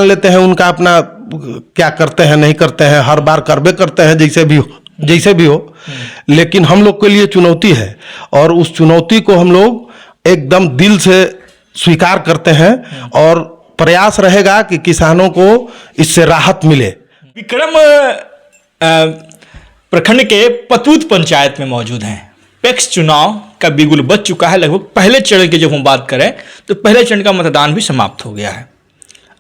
मान लेते हैं उनका अपना क्या करते हैं नहीं करते हैं, हर बार करबे करते हैं जैसे भी हो, लेकिन हम लोग के लिए चुनौती है और उस चुनौती को हम लोग एकदम दिल से स्वीकार करते हैं और प्रयास रहेगा कि किसानों को इससे राहत मिले। विक्रम प्रखंड के पतूत पंचायत में मौजूद हैं। पैक्स चुनाव का बिगुल बज चुका है। लगभग पहले चरण की जब हम बात करें तो पहले चरण का मतदान भी समाप्त हो गया है।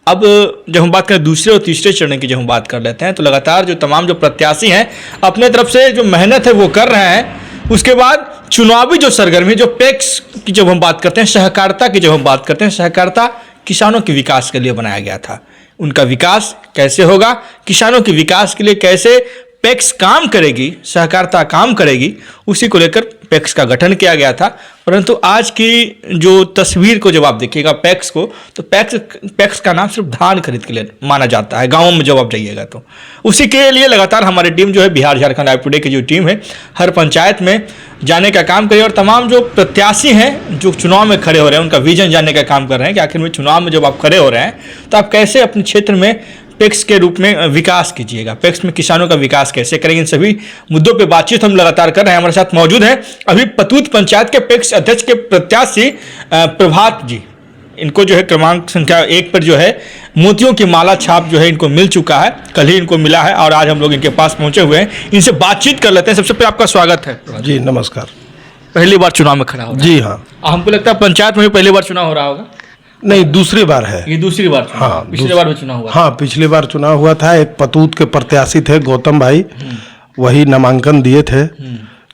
अब जब हम बात करें दूसरे और तीसरे चरण की जब हम बात कर लेते हैं तो लगातार जो तमाम जो प्रत्याशी हैं अपने तरफ से जो मेहनत है वो कर रहे हैं। उसके बाद चुनावी जो सरगर्मी, जो पैक्स की जब हम बात करते हैं, सहकारिता की जब हम बात करते हैं, सहकारिता किसानों के विकास के लिए बनाया गया था। उनका विकास कैसे होगा, किसानों के विकास के लिए कैसे पैक्स काम करेगी, सहकारिता काम करेगी, उसी को लेकर पैक्स का गठन किया गया था। परंतु आज की जो तस्वीर को जब आप देखिएगा पैक्स को, तो पैक्स का नाम सिर्फ धान खरीद के लिए माना जाता है। गाँव में जब आप जाइएगा तो उसी के लिए लगातार हमारी टीम जो है बिहार झारखंड लाइव टुडे की जो टीम है हर पंचायत में जाने का काम करे और तमाम जो प्रत्याशी हैं जो चुनाव में खड़े हो रहे हैं उनका विजन जानने का काम कर रहे हैं कि आखिर में चुनाव में जब आप खड़े हो रहे हैं तो आप कैसे अपने क्षेत्र में पैक्स के रूप में विकास कीजिएगा, पैक्स में किसानों का विकास कैसे करेंगे, इन सभी मुद्दों पे बातचीत हम लगातार कर रहे हैं। हमारे साथ मौजूद हैं अभी पतूत पंचायत के पैक्स अध्यक्ष के प्रत्याशी प्रभात जी। इनको जो है क्रमांक संख्या 1 पर जो है मोतियों की माला छाप जो है इनको मिल चुका है, कल ही इनको मिला है और आज हम लोग इनके पास पहुंचे हुए हैं। इनसे बातचीत कर लेते हैं। सबसे पहले आपका स्वागत है जी। नमस्कार। पहली बार चुनाव में खड़ा हो? जी हाँ। हमको लगता है पंचायत में भी पहली बार चुनाव हो रहा होगा? नहीं, दूसरी बार है ये। दूसरी बार? हाँ, पिछले बार भी चुनाव हुआ? हाँ, पिछली बार चुनाव हुआ था। एक पतूत के प्रत्याशी थे गौतम भाई, वही नामांकन दिए थे,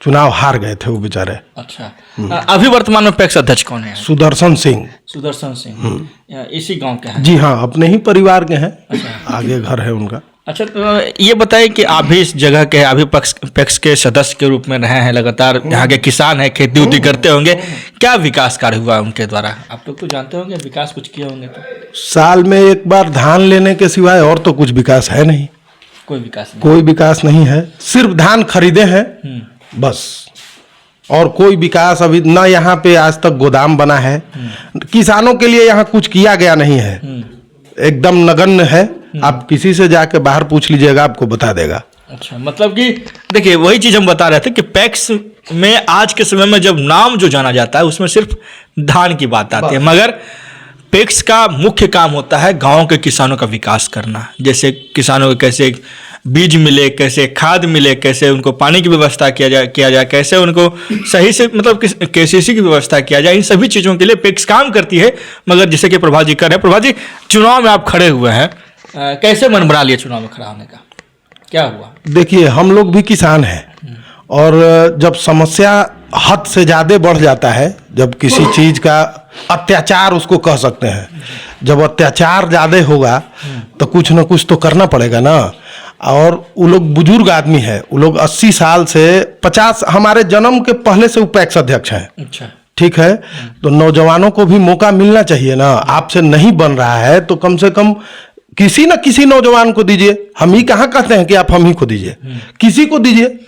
चुनाव हार गए थे वो बेचारे। अच्छा। अभी वर्तमान में पैक्स अध्यक्ष कौन है? सुदर्शन सिंह। सुदर्शन सिंह इसी गांव के हैं? जी हाँ, अपने ही परिवार के हैं। अच्छा। आगे घर है उनका। अच्छा, तो ये बताइए कि आप भी इस जगह के अभी पैक्स के सदस्य के रूप में रहे हैं, लगातार यहाँ के किसान हैं, खेती उती करते होंगे, क्या विकास कार्य हुआ उनके द्वारा? आप लोग तो जानते होंगे, विकास कुछ किए होंगे तो। साल में एक बार धान लेने के सिवाय और तो कुछ विकास है नहीं। कोई विकास नहीं? कोई विकास नहीं है, सिर्फ धान खरीदे हैं बस, और कोई विकास अभी ना। यहाँ पे आज तक गोदाम बना है, किसानों के लिए यहाँ कुछ किया गया नहीं है, एकदम नगण्य है। आप किसी से जाके बाहर पूछ लीजिएगा, आपको बता देगा। अच्छा, मतलब कि देखिए वही चीज हम बता रहे थे कि पैक्स में आज के समय में जब नाम जो जाना जाता है उसमें सिर्फ धान की बात आती है, मगर पैक्स का मुख्य काम होता है गांव के किसानों का विकास करना। जैसे किसानों को कैसे बीज मिले, कैसे खाद मिले, कैसे उनको पानी की व्यवस्था किया जाए, कैसे उनको सही से मतलब केसीसी की व्यवस्था किया जाए, इन सभी चीज़ों के लिए पैक्स काम करती है। मगर जैसे कि प्रभात जी कर रहे हैं, प्रभात जी चुनाव में आप खड़े हुए हैं, कैसे मन बना लिया चुनाव में खड़ा होने का, क्या हुआ? देखिए, हम लोग भी किसान हैं और जब समस्या हद से ज़्यादा बढ़ जाता है, जब किसी चीज़ का अत्याचार उसको कह सकते हैं, जब अत्याचार ज़्यादा होगा तो कुछ ना कुछ तो करना पड़ेगा ना। और वो लोग बुजुर्ग आदमी है, वो लोग 80 साल से 50, हमारे जन्म के पहले से वो पैक्स अध्यक्ष हैं। अच्छा, ठीक है, तो नौजवानों को भी मौका मिलना चाहिए ना। आपसे नहीं बन रहा है तो कम से कम किसी न किसी नौजवान को दीजिए। हम ही कहाँ कहते हैं कि आप हम ही को दीजिए, किसी को दीजिए।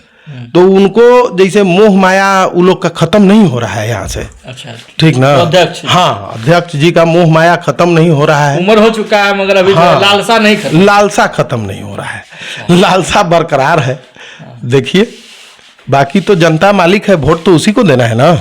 तो उनको जैसे मोह माया वो लोग का खत्म नहीं हो रहा है यहाँ से। अच्छा, ठीक ना? तो अध्यक्ष, हाँ, अध्यक्ष जी का मोह माया खत्म नहीं हो रहा है। उम्र हो चुका है मगर अभी हाँ, लालसा नहीं खत्म। लालसा खत्म नहीं हो रहा है। लालसा बरकरार है। देखिए, बाकी तो जनता मालिक है, वोट तो उसी को देना है ना।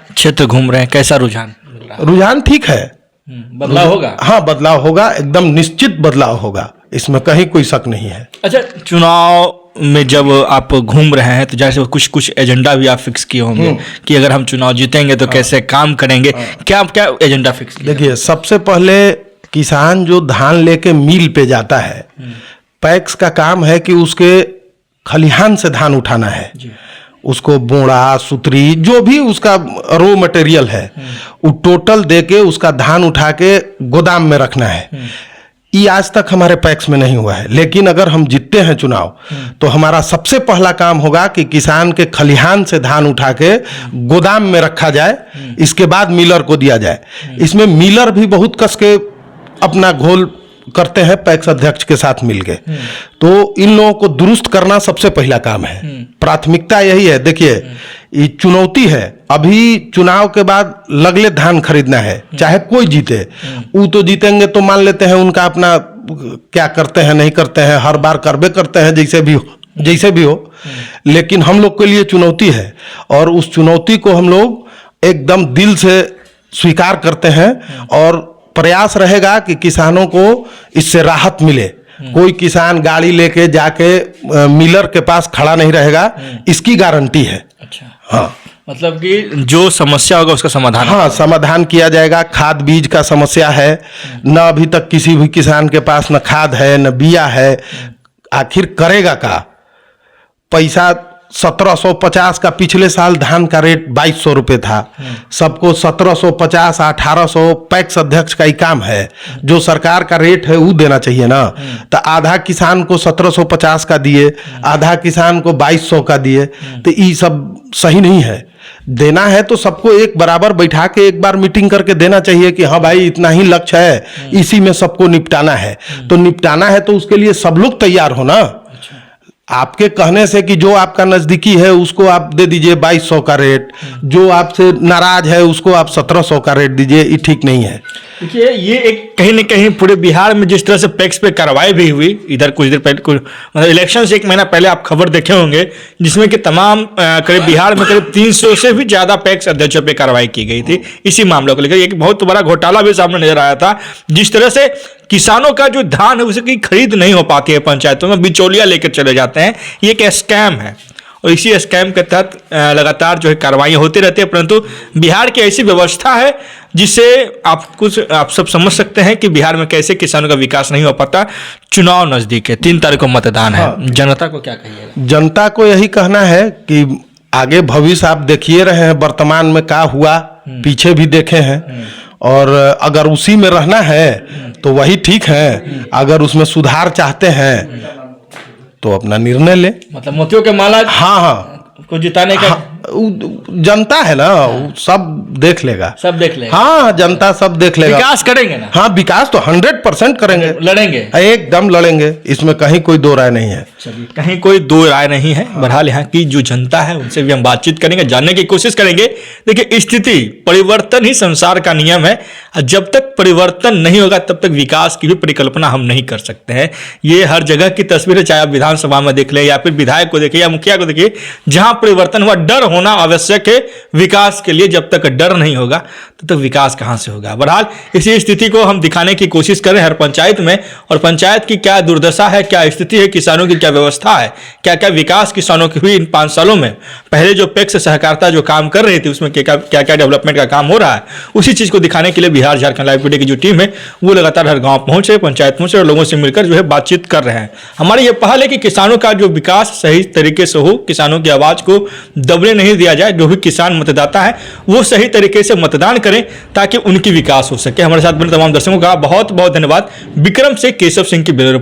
क्षेत्र घूम रहे हैं, कैसा रुझान? रुझान ठीक है, बदलाव होगा? हाँ, बदलाव होगा, एकदम निश्चित बदलाव होगा, इसमें कहीं कोई शक नहीं है। अच्छा, चुनाव में जब आप घूम रहे हैं तो जैसे कुछ एजेंडा भी आप फिक्स किए होंगे कि अगर हम चुनाव जीतेंगे तो कैसे काम करेंगे, क्या एजेंडा फिक्स किया? देखिए, सबसे पहले किसान जो धान लेके मिल पे जाता है, पैक्स का काम है कि उसके खलिहान से धान उठाना है, उसको बोड़ा सुतरी जो भी उसका रॉ मटेरियल है वो टोटल देके उसका धान उठा के गोदाम में रखना है। ये आज तक हमारे पैक्स में नहीं हुआ है, लेकिन अगर हम जीतते हैं चुनाव तो हमारा सबसे पहला काम होगा कि किसान के खलिहान से धान उठा के गोदाम में रखा जाए, इसके बाद मिलर को दिया जाए। इसमें मिलर भी बहुत कस के अपना घोल करते हैं पैक्स अध्यक्ष के साथ मिलके। तो इन लोगों को दुरुस्त करना सबसे पहला काम है, प्राथमिकता यही है। देखिए, ये चुनौती है। अभी चुनाव के बाद लगले धान खरीदना है, चाहे कोई जीते। वो तो जीतेंगे तो मान लेते हैं उनका अपना क्या करते हैं नहीं करते हैं, हर बार करबे करते हैं जैसे भी हो। लेकिन हम लोग के लिए चुनौती है, और उस चुनौती को हम लोग एकदम दिल से स्वीकार करते हैं, और प्रयास रहेगा कि किसानों को इससे राहत मिले। कोई किसान गाड़ी लेके जाके मिलर के पास खड़ा नहीं रहेगा, इसकी गारंटी है। अच्छा, हाँ, मतलब कि जो समस्या होगा उसका समाधान। हाँ, समाधान किया जाएगा। खाद बीज का समस्या है, न अभी तक किसी भी किसान के पास न खाद है न बिया है। आखिर करेगा का? पैसा 1750 का पिछले साल धान का रेट 2200 रुपये था। सबको 1750 1800 पैक्स अध्यक्ष का ही काम है। जो सरकार का रेट है वो देना चाहिए ना। तो आधा किसान को 1750 का दिए, आधा किसान को 2200 का दिए, तो ये सब सही नहीं है। देना है तो सबको एक बराबर बैठा के एक बार मीटिंग करके देना चाहिए कि हाँ भाई इतना ही लक्ष्य है, इसी में सबको निपटाना है। तो निपटाना है तो उसके लिए सब लोग तैयार हो ना। आपके कहने से कि जो आपका नजदीकी है उसको आप दे दीजिए 2200 का रेट, जो आपसे नाराज है उसको आप 1700 का रेट दीजिए, ये ठीक नहीं है। देखिए, ये एक कहीं न कहीं पूरे बिहार में जिस तरह से पैक्स पे कार्रवाई भी हुई, इधर कुछ देर पहले मतलब इलेक्शन से 1 महीना पहले आप खबर देखे होंगे, जिसमें कि तमाम करीब बिहार में करीब 300 से भी ज़्यादा पैक्स अध्यक्षों पे कार्रवाई की गई थी इसी मामलों को लेकर। एक बहुत बड़ा घोटाला भी सामने नजर आया था, जिस तरह से किसानों का जो धान है उसकी खरीद नहीं हो पाती है, पंचायतों में बिचौलिया लेकर चले जाते हैं। ये एक स्कैम है, और इसी स्कैम के तहत लगातार जो है कार्रवाइयाँ होती रहती है। परंतु बिहार की ऐसी व्यवस्था है जिससे आप सब समझ सकते हैं कि बिहार में कैसे किसानों का विकास नहीं हो पाता। चुनाव नजदीक है, 3 तारीख को मतदान है। हाँ। जनता को क्या कहिएगा? जनता को यही कहना है कि आगे भविष्य आप देखिए रहे हैं, वर्तमान में क्या हुआ पीछे भी देखे हैं, और अगर उसी में रहना है तो वही ठीक है। अगर उसमें सुधार चाहते हैं तो अपना निर्णय ले। मतलब मोतियों के माला हाँ को जिताने का जनता है ना, वो सब देख लेगा, सब देख लेगा। हाँ, जनता सब देख लेगा। विकास करेंगे ना? हाँ, विकास तो 100% करेंगे, लड़ेंगे, एकदम लड़ेंगे, इसमें कहीं कोई दो राय नहीं है। चलिए, कहीं कोई दो राय नहीं है। बहरहाल यहाँ की जो जनता है उनसे भी हम बातचीत करेंगे, जानने की कोशिश करेंगे। देखिए, स्थिति परिवर्तन ही संसार का नियम है। जब तक परिवर्तन नहीं होगा तब तक विकास की भी परिकल्पना हम नहीं कर सकते हैं। ये हर जगह की तस्वीर है, चाहे आप विधानसभा में देख लें या फिर विधायक को देखिए या मुखिया को देखिए, जहां परिवर्तन हुआ, डर होना आवश्यक है विकास के लिए। जब तक डर नहीं होगा तब तक विकास कहां से होगा। बहरहाल इसी स्थिति को हम दिखाने की कोशिश करें हर पंचायत में, और पंचायत की क्या दुर्दशा है, क्या स्थिति है, किसानों की क्या व्यवस्था है, क्या क्या विकास किसानों की हुई इन 5 सालों में। पहले जो पैक्स सहकारिता जो काम कर रही थी उसमें क्या क्या डेवलपमेंट का काम हो रहा है, उसी चीज को दिखाने के लिए बिहार झारखंड लाइव टुडे की जो टीम है वो लगातार हर गांव पहुंचे, पंचायत पहुंचे और लोगों से मिलकर जो है बातचीत कर रहे हैं। हमारी ये पहल है कि किसानों का जो विकास सही तरीके से हो, किसानों की आवाज को दबने नहीं दिया जाए। जो भी किसान मतदाता है वो सही तरीके से मतदान करें ताकि उनकी विकास हो सके। हमारे साथ बने तमाम दर्शकों का बहुत बहुत धन्यवाद। विक्रम से केशव सिंह की ब्यूरो